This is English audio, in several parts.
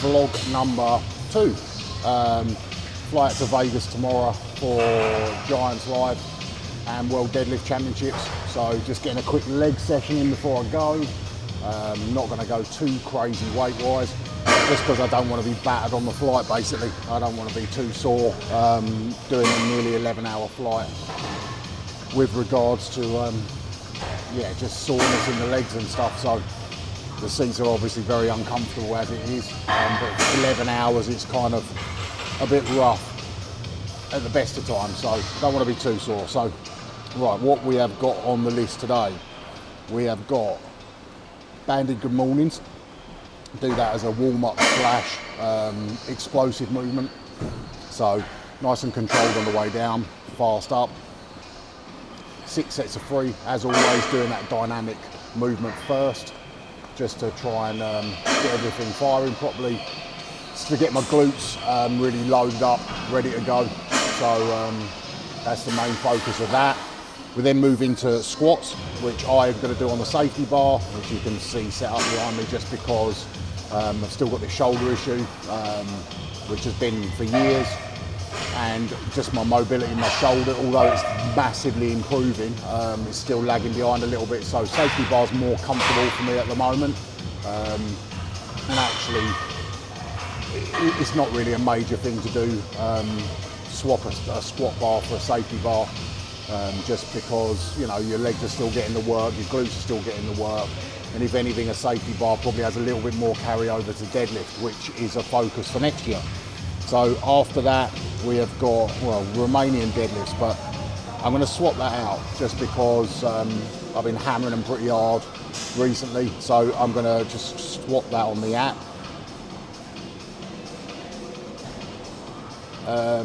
vlog number 2. Fly out to Vegas tomorrow for Giants Live and World Deadlift Championships. So just getting a quick leg session in before I go. Not going to go too crazy weight-wise, just because I don't want to be battered on the flight, basically. I don't want to be too sore doing a nearly 11-hour flight with regards to, yeah, just soreness in the legs and stuff. So the seats are obviously very uncomfortable as it is, but for 11 hours it's kind of a bit rough at the best of times, so don't want to be too sore. So, right, what we have got on the list today, we have got banded good mornings. Do that as a warm-up slash explosive movement. So nice and controlled on the way down, fast up. 6 sets of 3, as always, doing that dynamic movement first, just to try and get everything firing properly, just to get my glutes really loaded up, ready to go. So that's the main focus of that. We then move into squats, which I'm going to do on the safety bar, which you can see set up behind me, just because I've still got this shoulder issue, which has been for years, and just my mobility in my shoulder, although it's massively improving, it's still lagging behind a little bit. So safety bar's more comfortable for me at the moment, and actually it's not really a major thing to do, swap a squat bar for a safety bar, just because, you know, your legs are still getting the work, your glutes are still getting the work, and if anything, a safety bar probably has a little bit more carryover to deadlift, which is a focus for next year. So after that, we have got, well, Romanian deadlifts, but I'm going to swap that out just because I've been hammering them pretty hard recently. So I'm going to just swap that on the app.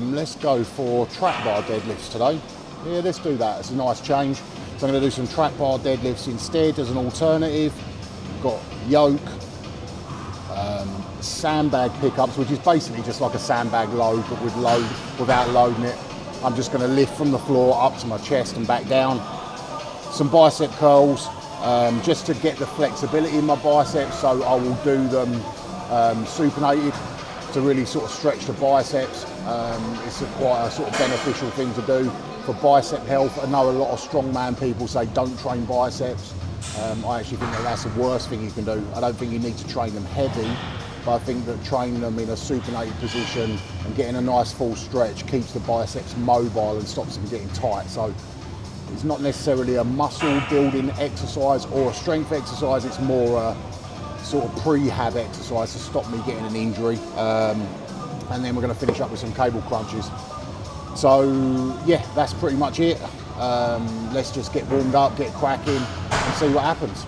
Let's go for trap bar deadlifts today. Yeah, let's do that. It's a nice change. So I'm going to do some trap bar deadlifts instead as an alternative. We've got Yoke, sandbag pickups, which is basically just like a sandbag load, but without loading it. I'm just going to lift from the floor up to my chest and back down. Some bicep curls, just to get the flexibility in my biceps. So I will do them supinated to really sort of stretch the biceps. It's quite a sort of beneficial thing to do for bicep health. I know a lot of strongman people say don't train biceps. I actually think that that's the worst thing you can do. I don't think you need to train them heavy, but I think that training them in a supinated position and getting a nice full stretch keeps the biceps mobile and stops them getting tight. So it's not necessarily a muscle building exercise or a strength exercise, it's more a sort of prehab exercise to stop me getting an injury. And then we're going to finish up with some cable crunches. So yeah, that's pretty much it. Let's just get warmed up, get cracking, and see what happens.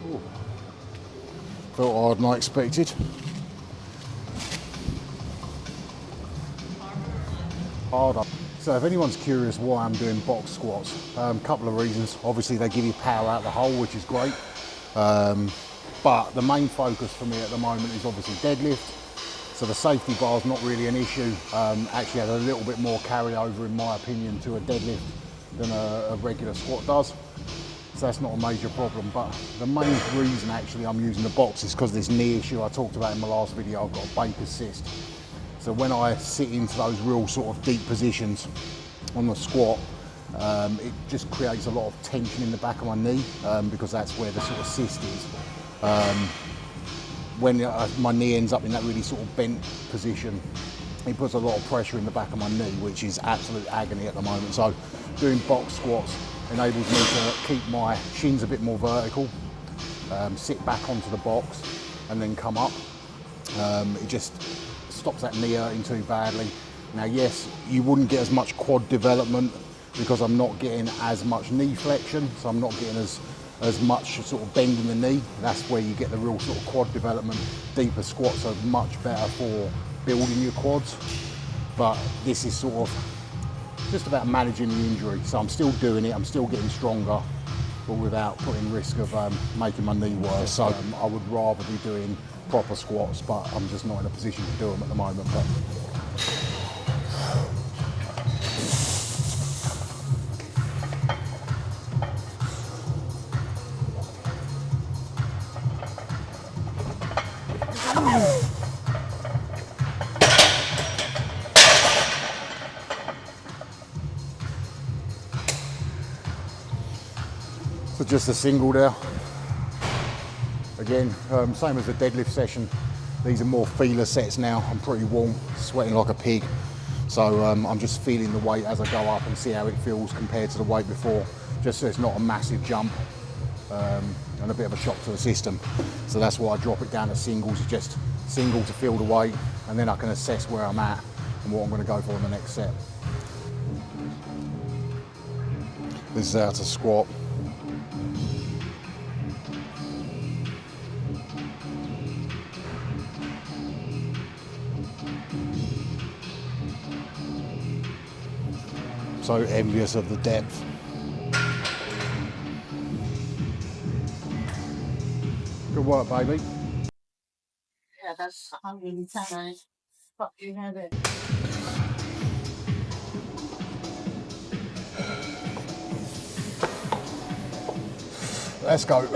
Ooh. Felt harder than I expected. Harder. So if anyone's curious why I'm doing box squats, couple of reasons. Obviously they give you power out the hole, which is great. But the main focus for me at the moment is obviously deadlift. So the safety bar is not really an issue. Actually has a little bit more carryover in my opinion to a deadlift than a regular squat does. So that's not a major problem. But the main reason actually I'm using the box is because this knee issue I talked about in my last video. I've got a Baker's cyst. So when I sit into those real sort of deep positions on the squat, it just creates a lot of tension in the back of my knee because that's where the sort of cyst is. When my knee ends up in that really sort of bent position, it puts a lot of pressure in the back of my knee, which is absolute agony at the moment. So doing box squats enables me to keep my shins a bit more vertical, sit back onto the box and then come up. It just stops that knee hurting too badly. Now yes, you wouldn't get as much quad development because I'm not getting as much knee flexion, so I'm not getting as much sort of bend in the knee. That's where you get the real sort of quad development. Deeper squats are much better for building your quads, but this is sort of just about managing the injury. So I'm still doing it, I'm still getting stronger, but without putting risk of making my knee worse. So I would rather be doing proper squats, but I'm just not in a position to do them at the moment. But so just a single there. Again, same as the deadlift session. These are more feeler sets now. I'm pretty warm, sweating like a pig. So I'm just feeling the weight as I go up and see how it feels compared to the weight before, just so it's not a massive jump and a bit of a shock to the system. So that's why I drop it down to singles, just single to feel the weight, and then I can assess where I'm at and what I'm going to go for in the next set. This is how to squat. So envious of the depth. Good work, baby. Yeah, that's really nice. But you have it. Let's go.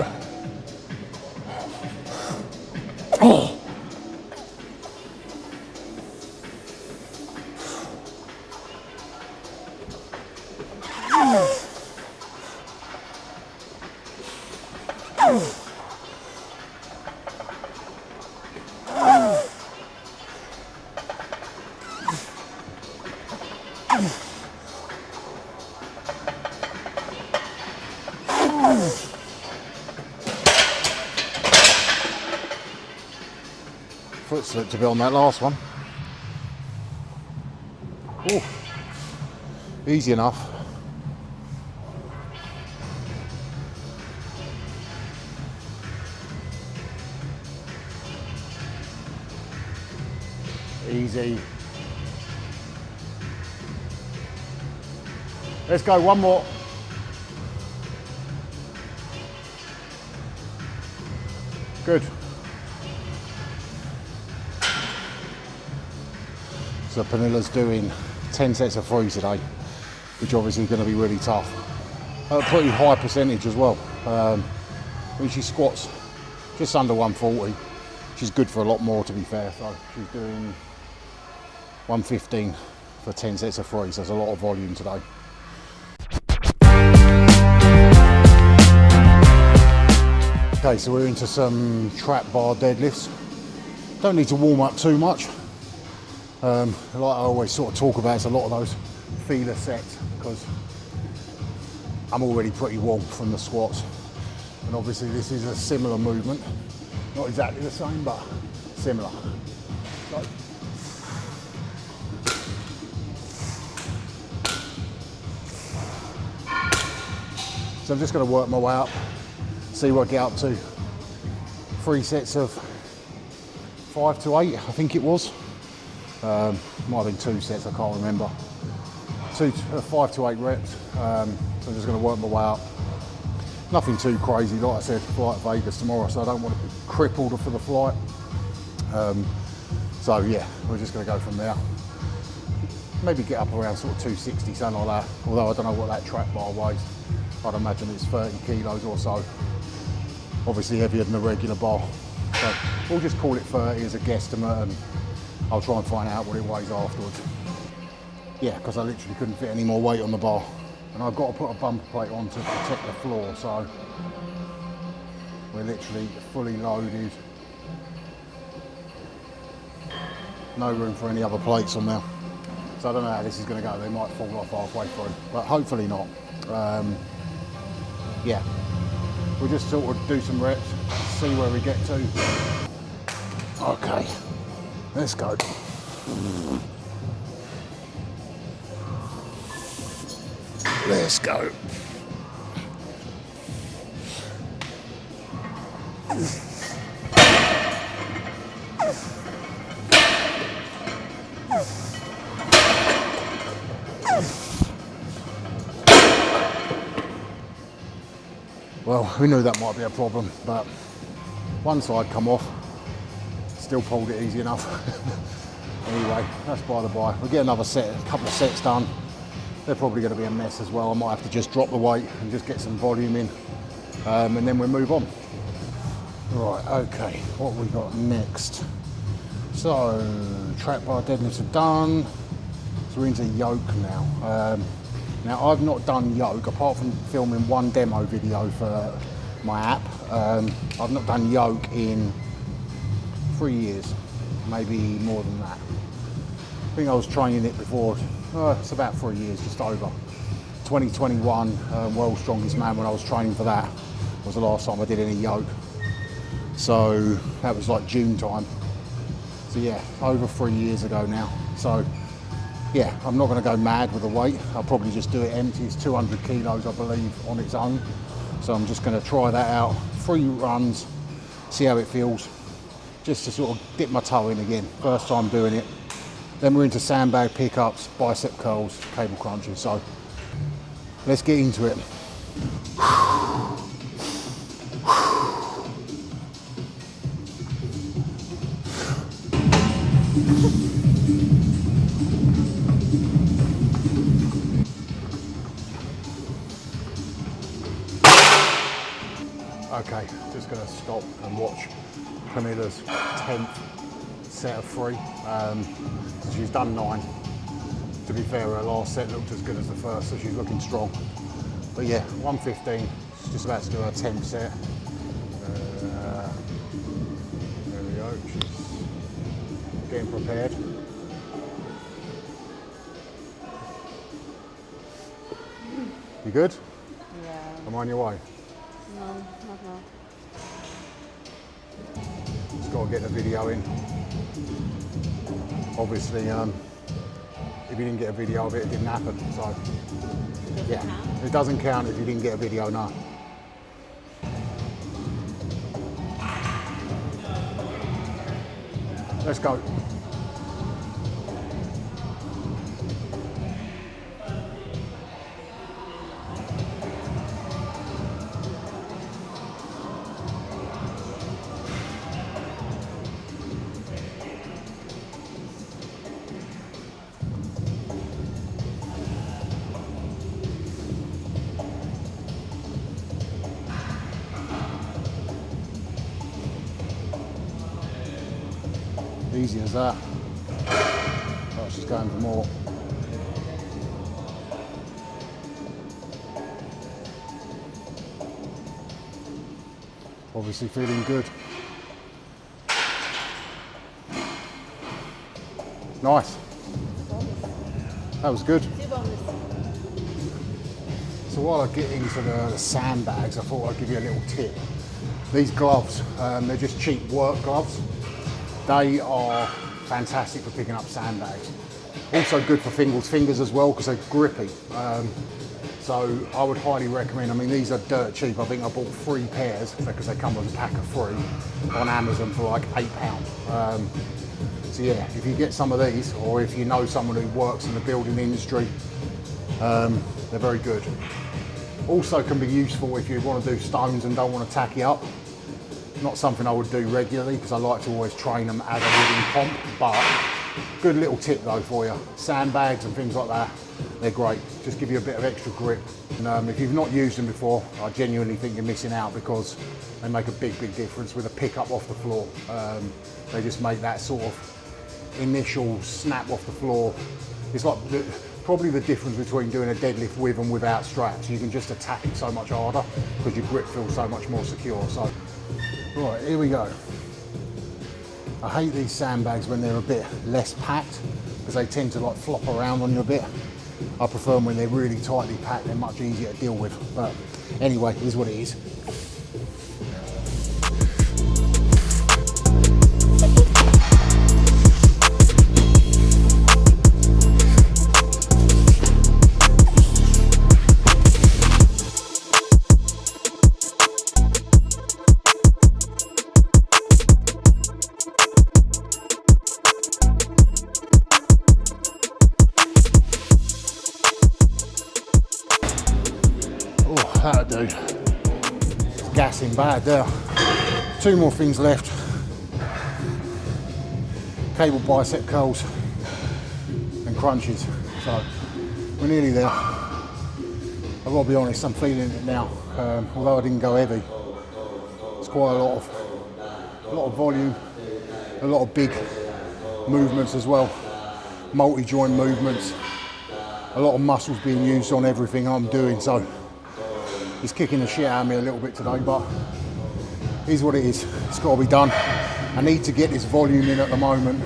Foot slipped a bit on that last one. Ooh, easy enough. Easy. Let's go, one more. Good. So Panilla's doing 10 sets of 3 today, which obviously is going to be really tough. At a pretty high percentage as well. When she squats just under 140, she's good for a lot more to be fair. So she's doing 115 for 10 sets of 3, so there's a lot of volume today. Okay, so we're into some trap bar deadlifts. Don't need to warm up too much. Like I always sort of talk about, it's a lot of those feeler sets because I'm already pretty warm from the squats. And obviously this is a similar movement. Not exactly the same, but similar. So, So I'm just going to work my way up, see what I get up to. 3 sets of 5 to 8, I think it was. Might have been 2 sets, I can't remember. 5 to 8 reps. So I'm just going to work my way up. Nothing too crazy, like I said, flight to Vegas tomorrow, so I don't want to be crippled for the flight. So yeah, we're just going to go from there. Maybe get up around sort of 260, something like that. Although I don't know what that track bar weighs. I'd imagine it's 30 kilos or so. Obviously heavier than a regular bar. So we'll just call it 30 as a guesstimate, and I'll try and find out what it weighs afterwards. Yeah, because I literally couldn't fit any more weight on the bar. And I've got to put a bumper plate on to protect the floor, so we're literally fully loaded. No room for any other plates on there. So I don't know how this is going to go. They might fall off halfway through, but hopefully not. Yeah, we'll just sort of do some reps, see where we get to. Okay, let's go. Let's go. Well, we knew that might be a problem, but one side come off, still pulled it easy enough. Anyway, that's by the by. We'll get another set, a couple of sets done. They're probably going to be a mess as well. I might have to just drop the weight and just get some volume in, and then we'll move on. Right, okay, what we got next? So, trap bar deadlifts are done. So we're into yoke now. Now I've not done yoke, apart from filming one demo video for my app. I've not done yoke in 3 years, maybe more than that. I think I was training it before, it's about 3 years, just over. 2021 World's Strongest Man, when I was training for that, was the last time I did any yoke. So that was like June time. So yeah, over 3 years ago now. So yeah, I'm not going to go mad with the weight. I'll probably just do it empty. It's 200 kilos, I believe, on its own. So I'm just going to try that out. 3 runs, see how it feels. Just to sort of dip my toe in again. First time doing it. Then we're into sandbag pickups, bicep curls, cable crunches. So let's get into it. Okay, just going to stop and watch Camilla's 10th set of 3. She's done 9. To be fair, her last set looked as good as the first, so she's looking strong. But yeah, 115. She's just about to do her 10th set. There we go. She's getting prepared. You good? Yeah. I'm on your way. No, not now. Just got to get the video in. Obviously, if you didn't get a video of it, it didn't happen. So, yeah, it doesn't count if you didn't get a video, no. Let's go. Easy as that. Oh, she's going for more. Obviously feeling good. Nice. That was good. So while I get into the sandbags, I thought I'd give you a little tip. These gloves, they're just cheap work gloves. They are fantastic for picking up sandbags. Also good for fingers as well, because they're grippy. So I would highly recommend, I mean, these are dirt cheap. I think I bought 3 pairs because they come with a pack of 3 on Amazon for like £8. So yeah, if you get some of these, or if you know someone who works in the building industry, they're very good. Also can be useful if you want to do stones and don't want to tack it up. Not something I would do regularly because I like to always train them as I would in comp, but good little tip though for you. Sandbags and things like that, they're great. Just give you a bit of extra grip. And if you've not used them before, I genuinely think you're missing out because they make a big difference with a pickup off the floor. They just make that sort of initial snap off the floor. It's like probably the difference between doing a deadlift with and without straps. You can just attack it so much harder because your grip feels so much more secure. So, right, here we go. I hate these sandbags when they're a bit less packed because they tend to like flop around on you a bit. I prefer them when they're really tightly packed, they're much easier to deal with. But anyway, here's what it is. That'll do. It's gassing bad there. 2 more things left. Cable bicep curls and crunches. So we're nearly there. I've got to be honest, I'm feeling it now. Although I didn't go heavy, it's quite a lot of volume, a lot of big movements as well, multi-joint movements, a lot of muscles being used on everything I'm doing. So it's kicking the shit out of me a little bit today, but it is what it is. It's got to be done. I need to get this volume in at the moment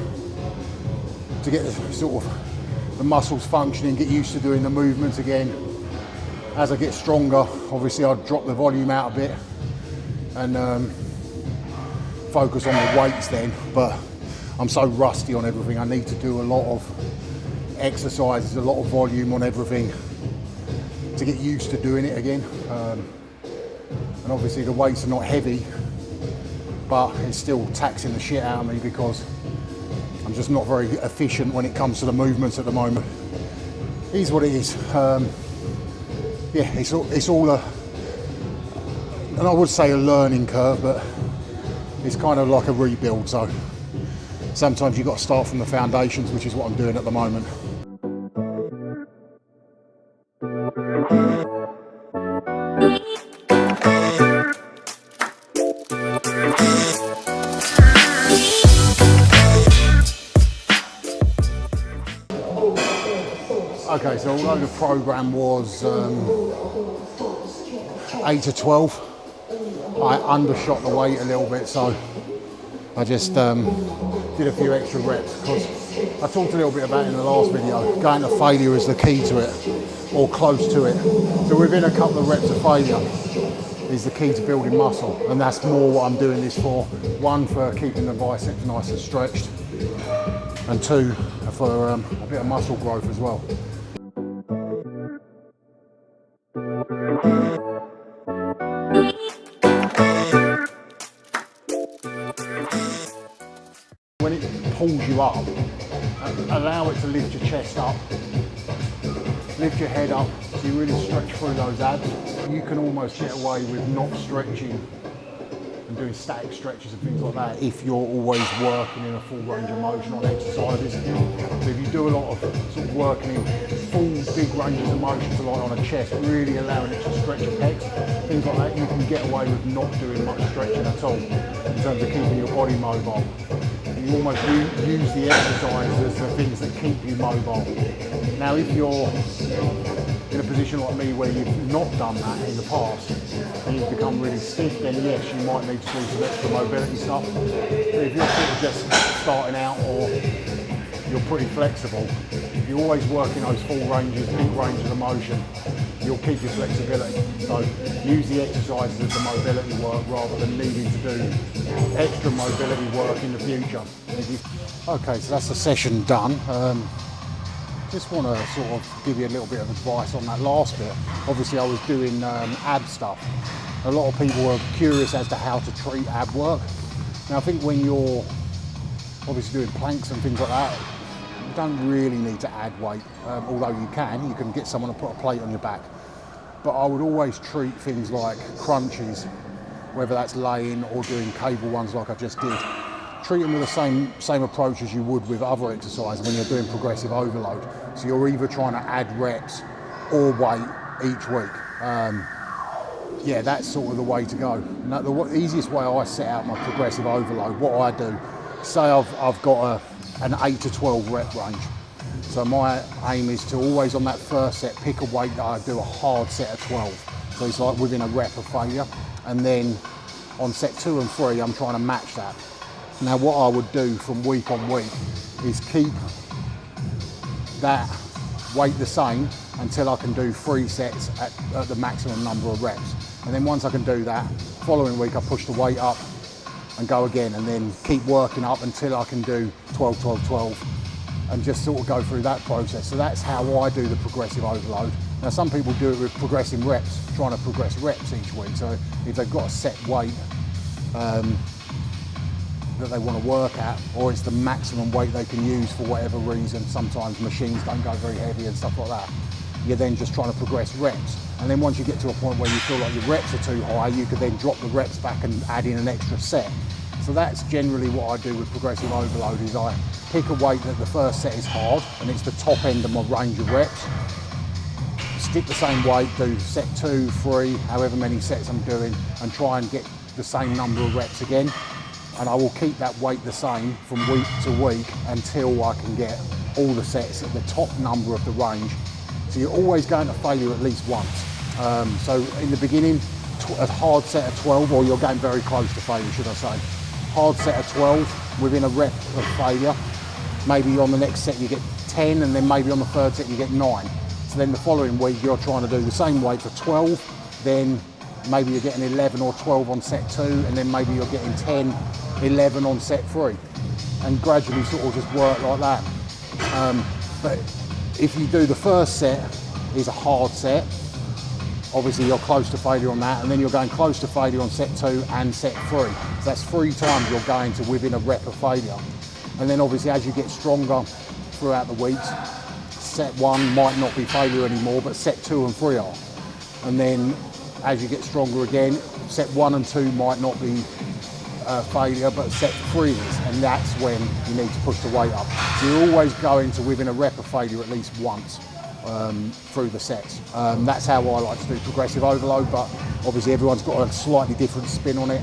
to get the sort of the muscles functioning, get used to doing the movements again. As I get stronger, obviously I'll drop the volume out a bit and focus on the weights then, but I'm so rusty on everything. I need to do a lot of exercises, a lot of volume on everything to get used to doing it again. And obviously the weights are not heavy, but it's still taxing the shit out of me because I'm just not very efficient when it comes to the movements at the moment. It is what it is. Yeah, it's all a, and I would say a learning curve, but it's kind of like a rebuild. So sometimes you've got to start from the foundations, which is what I'm doing at the moment. Okay, so although the program was 8 to 12, I undershot the weight a little bit, so I just did a few extra reps because I talked a little bit about it in the last video. Going to failure is the key to it, or close to it. So within a couple of reps of failure is the key to building muscle, and that's more what I'm doing this for. 1, for keeping the biceps nice and stretched, and 2, for a bit of muscle growth as well. When it pulls you up, allow it to lift your chest up, lift your head up, so you really stretch through those abs. You can almost get away with not stretching and doing static stretches and things like that if you're always working in a full range of motion on exercises. So if you do a lot of sort of working in full big ranges of motion, so like on a chest, really allowing it to stretch your pecs, things like that, you can get away with not doing much stretching at all in terms of keeping your body mobile. You almost use the exercises as the things that keep you mobile. Now if you're in a position like me where you've not done that in the past and you've become really stiff, then yes, you might need to do some extra mobility stuff. But if you're sort of just starting out, or you're pretty flexible, if you're always working those full ranges, big ranges of motion, you'll keep your flexibility. So use the exercises as the mobility work rather than needing to do extra mobility work in the future. Okay, so that's the session done. Just want to sort of give you a little bit of advice on that last bit. Obviously I was doing ab stuff. A lot of people are curious as to how to treat ab work. Now I think when you're obviously doing planks and things like that, you don't really need to add weight, although you can get someone to put a plate on your back. But I would always treat things like crunches, whether that's laying or doing cable ones like I just did. Treat them with the same approach as you would with other exercises when you're doing progressive overload. So you're either trying to add reps or weight each week. Yeah, that's sort of the way to go. Now, the easiest way I set out my progressive overload, what I do, say I've got an 8 to 12 rep range. So my aim is to always on that first set pick a weight that I do a hard set of 12. So it's like within a rep of failure. And then on set 2 and 3, I'm trying to match that. Now what I would do from week on week is keep that weight the same until I can do 3 sets at the maximum number of reps. And then once I can do that, following week I push the weight up and go again, and then keep working up until I can do 12, 12, 12, and just sort of go through that process. So that's how I do the progressive overload. Now some people do it with progressing reps, trying to progress reps each week. So if they've got a set weight that they want to work at, or it's the maximum weight they can use for whatever reason, sometimes machines don't go very heavy and stuff like that, you're then just trying to progress reps. And then once you get to a point where you feel like your reps are too high, you could then drop the reps back and add in an extra set. So that's generally what I do with progressive overload, is I pick a weight that the first set is hard and it's the top end of my range of reps. Stick the same weight, do set 2, 3, however many sets I'm doing, and try and get the same number of reps again. And I will keep that weight the same from week to week until I can get all the sets at the top number of the range. So you're always going to failure at least once. So in the beginning, a hard set of 12, or you're going very close to failure, should I say. Hard set of 12 within a rep of failure. Maybe on the next set you get 10, and then maybe on the third set you get 9. So then the following week you're trying to do the same weight for 12, then maybe you're getting 11 or 12 on set 2, and then maybe you're getting 10, 11 on set 3, and gradually sort of just work like that. But if you do the first set is a hard set, obviously you're close to failure on that, and then you're going close to failure on set 2 and set 3. So that's 3 times you're going to within a rep of failure. And then obviously as you get stronger throughout the weeks, set 1 might not be failure anymore, but set 2 and 3 are. And then as you get stronger again, set 1 and 2 might not be failure, but set 3 is, and that's when you need to push the weight up. So you're always going to within a rep of failure at least once through the sets. That's how I like to do progressive overload, but obviously everyone's got a slightly different spin on it.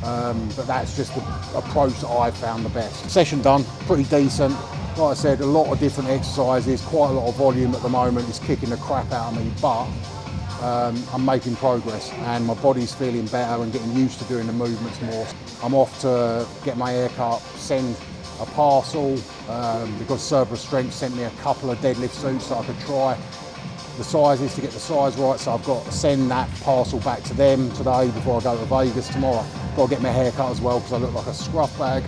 But that's just the approach that I've found the best. Session done, pretty decent. Like I said, a lot of different exercises, quite a lot of volume at the moment. It's kicking the crap out of me, but I'm making progress and my body's feeling better and getting used to doing the movements more. I'm off to get my hair cut, send a parcel, because Cerberus Strength sent me a couple of deadlift suits so I could try the sizes to get the size right. So I've got to send that parcel back to them today before I go to Vegas tomorrow. Got to get my hair cut as well because I look like a scruff bag.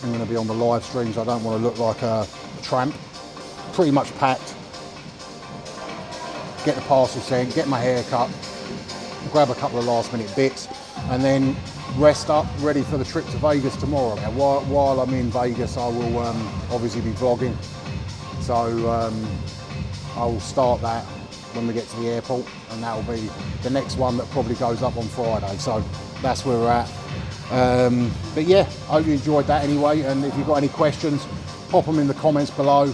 I'm going to be on the live streams. I don't want to look like a tramp. Pretty much packed. Get the parcel sent, get my hair cut, grab a couple of last minute bits, and then rest up, ready for the trip to Vegas tomorrow. While I'm in Vegas, I will obviously be vlogging. So I will start that when we get to the airport, and that will be the next one that probably goes up on Friday. So that's where we're at. But yeah, I hope you enjoyed that anyway, and if you've got any questions, pop them in the comments below.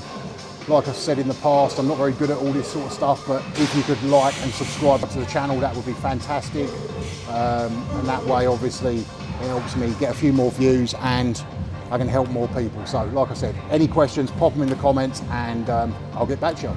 Like I said in the past, I'm not very good at all this sort of stuff, but if you could like and subscribe to the channel, that would be fantastic. And that way, obviously, it helps me get a few more views and I can help more people. So like I said, any questions, pop them in the comments and I'll get back to you.